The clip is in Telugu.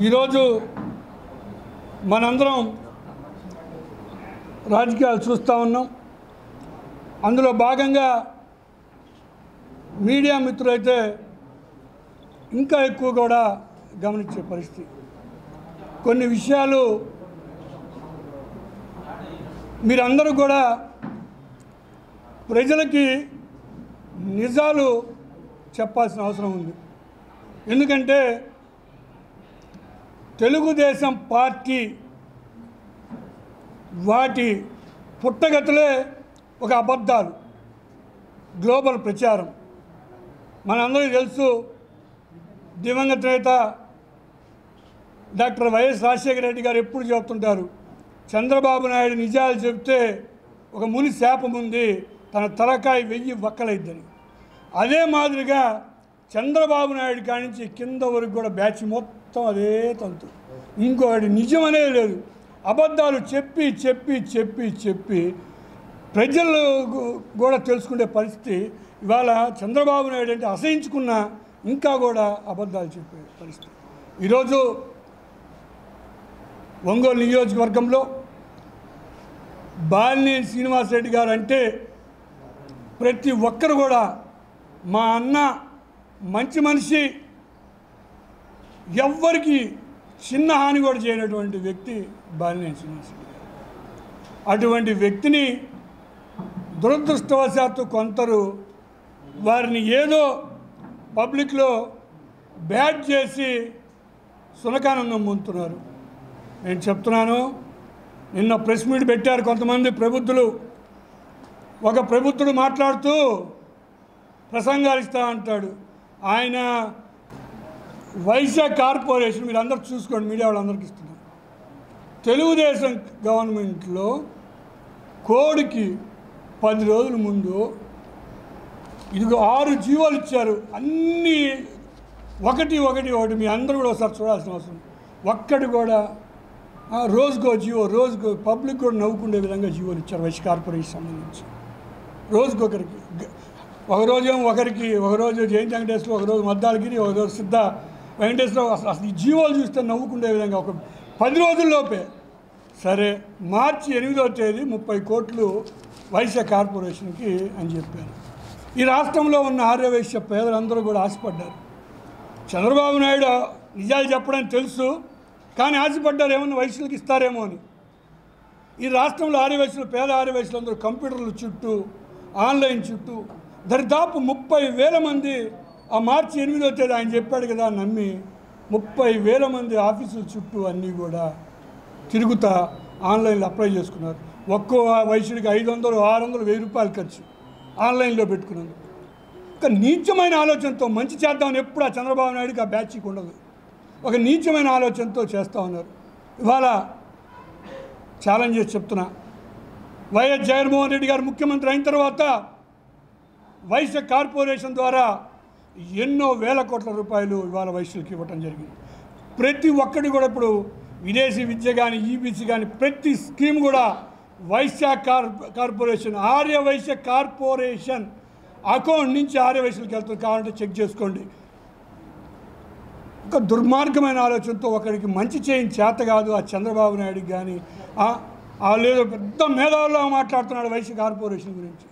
ఈరోజు మనందరం రాజకీయాలు చూస్తూ ఉన్నాం. అందులో భాగంగా మీడియా మిత్రులైతే ఇంకా ఎక్కువ కూడా గమనించే పరిస్థితి. కొన్ని విషయాలు మీరందరూ కూడా ప్రజలకి నిజాలు చెప్పాల్సిన అవసరం ఉంది. ఎందుకంటే తెలుగుదేశం పార్టీ వాటి పుట్టగతులే ఒక అబద్ధాలు, గ్లోబల్ ప్రచారం. మనందరికీ తెలుసు, దివంగత నేత డాక్టర్ వైఎస్ రాజశేఖర రెడ్డి గారు ఎప్పుడు చెబుతుంటారు, చంద్రబాబు నాయుడు నిజాలు చెప్తే ఒక ముని శాపం ఉంది, తన తలకాయ 1000 వక్కలైద్దని. అదే మాదిరిగా చంద్రబాబు నాయుడు కానించి కింద వరకు కూడా బ్యాచ్ మొత్తం అదే తంతు. ఇంకొకటి నిజం అనేది లేదు. అబద్ధాలు చెప్పి చెప్పి చెప్పి చెప్పి ప్రజలు కూడా తెలుసుకునే పరిస్థితి. ఇవాళ చంద్రబాబు నాయుడు అంటే అసహించుకున్నా ఇంకా కూడా అబద్ధాలు చెప్పే పరిస్థితి. ఈరోజు ఒంగోలు నియోజకవర్గంలో బాలినేని శ్రీనివాసరెడ్డి గారు అంటే ప్రతి ఒక్కరు కూడా మా అన్న మంచి మనిషి, ఎవ్వరికి చిన్న హాని కూడా చేయనటువంటి వ్యక్తి బాలినేని శ్రీనివాసరెడ్డి గారు. అటువంటి వ్యక్తిని దురదృష్టవశాత్తు కొందరు వారిని ఏదో పబ్లిక్లో బ్యాడ్ చేసి సునకానందం పొందుతున్నారు. నేను చెప్తున్నాను, నిన్న ప్రెస్ మీట్ పెట్టారు కొంతమంది ప్రబుద్ధులు. ఒక ప్రబుద్ధుడు మాట్లాడుతూ ప్రసంగాలు ఇస్తా అంటాడు. ఆయన వైశ్య కార్పొరేషన్, మీరు అందరూ చూసుకోండి, మీడియా వాళ్ళందరికీ ఇస్తున్నారు. తెలుగుదేశం గవర్నమెంట్లో కోడికి 10 రోజుల ముందు ఇదిగో 6 జీవోలు ఇచ్చారు. అన్నీ ఒకటి మీ అందరూ కూడా ఒకసారి చూడాల్సిన అవసరం. ఒక్కటి కూడా రోజుకో జీవో, రోజుకో పబ్లిక్ కూడా నవ్వుకునే విధంగా జీవోలు ఇచ్చారు వైశ్య కార్పొరేషన్ సంబంధించి. రోజుకొకరికి, ఒకరోజు జయంతి వెంకటేశ్వర, ఒకరోజు మద్దాలగిరి, ఒకరోజు సిద్ధ వెంకటేశ్వర. అసలు ఈ జీవోలు చూస్తే నవ్వుకునే విధంగా ఒక 10 రోజుల్లోపే. సరే, మార్చి 8వ తేదీ 30 కోట్లు వైశ్య కార్పొరేషన్కి అని చెప్పారు. ఈ రాష్ట్రంలో ఉన్న ఆర్యవైశ్య పేదలందరూ కూడా ఆశపడ్డారు. చంద్రబాబు నాయుడు నిజాలు చెప్పడానికి తెలుసు, కానీ ఆశపడ్డారు ఏమన్నా వైశ్యులకు ఇస్తారేమో అని. ఈ రాష్ట్రంలో ఆర్యవైశ్యులు, పేద ఆర్యవైశ్యులందరూ కంప్యూటర్ల చుట్టూ, ఆన్లైన్ చుట్టూ దరిదాపు 30,000 మంది ఆ మార్చి 8వ తేదీ ఆయన చెప్పాడు కదా నమ్మి 30,000 మంది ఆఫీసుల చుట్టూ అన్నీ కూడా తిరుగుతా ఆన్లైన్లో అప్లై చేసుకున్నారు. ఒక్కో వైశ్యుడికి 500, 600, 1000 రూపాయలు ఖర్చు ఆన్లైన్లో పెట్టుకున్నారు. ఒక నీచమైన ఆలోచనతో మంచి చేద్దామని ఎప్పుడు ఆ చంద్రబాబు నాయుడికి ఆ బ్యాచ్కి ఉండదు. ఒక నీచమైన ఆలోచనతో చేస్తూ ఉన్నారు. ఇవాళ ఛాలెంజ్ చేసి చెప్తున్నా, వైఎస్ జగన్మోహన్ రెడ్డి గారు ముఖ్యమంత్రి అయిన తర్వాత వైశ్య కార్పొరేషన్ ద్వారా ఎన్నో వేల కోట్ల రూపాయలు ఇవాళ వైశ్యులకి ఇవ్వటం జరిగింది. ప్రతి ఒక్కటి కూడా ఇప్పుడు విదేశీ విద్య కానీ, ఈబీసీ కానీ ప్రతి స్కీమ్ కూడా Vysya corporation, Arya Vysya corporation account నుంచి ఆర్య వైశ్యులకి వెళ్తుంది. కావాలంటే చెక్ చేసుకోండి. ఒక దుర్మార్గమైన ఆలోచనతో ఒకరికి మంచి చేయని చేత కాదు ఆ చంద్రబాబు నాయుడికి కానీ, లేదో పెద్ద మేధావుల్లో మాట్లాడుతున్నాడు వైశ్య కార్పొరేషన్ గురించి.